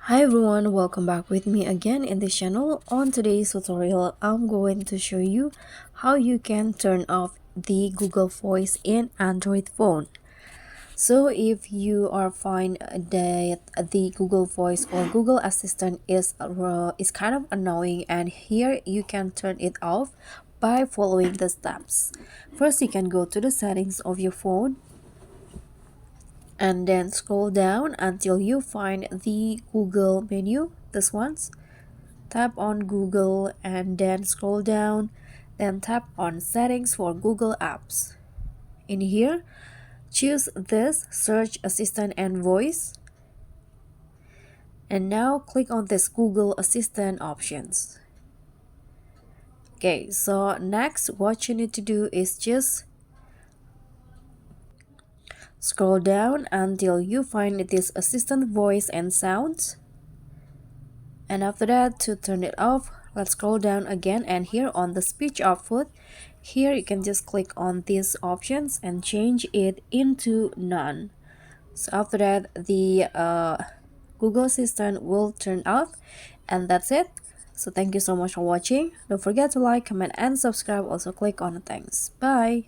Hi everyone, welcome back with me again in this channel. On today's tutorial, I'm going to show you how you can turn off the Google Voice in Android phone. So if you are find that the Google Voice or Google Assistant is kind of annoying, and here you can turn it off by following the steps. First, you can go to the settings of your phone and then scroll down until you find the Google menu, this one's. Tap on Google and then scroll down, then tap on settings for Google apps. In here, choose this search assistant and voice, and now click on this Google Assistant options. Okay, so next what you need to do is just scroll down until you find this assistant voice and sounds. And after that, to turn it off, let's scroll down again, and here on the speech output, here you can just click on these options and change it into none. So after that, the Google Assistant will turn off, and that's it. So thank you so much for watching. Don't forget to like, comment, and subscribe. Also click on the thanks. Bye.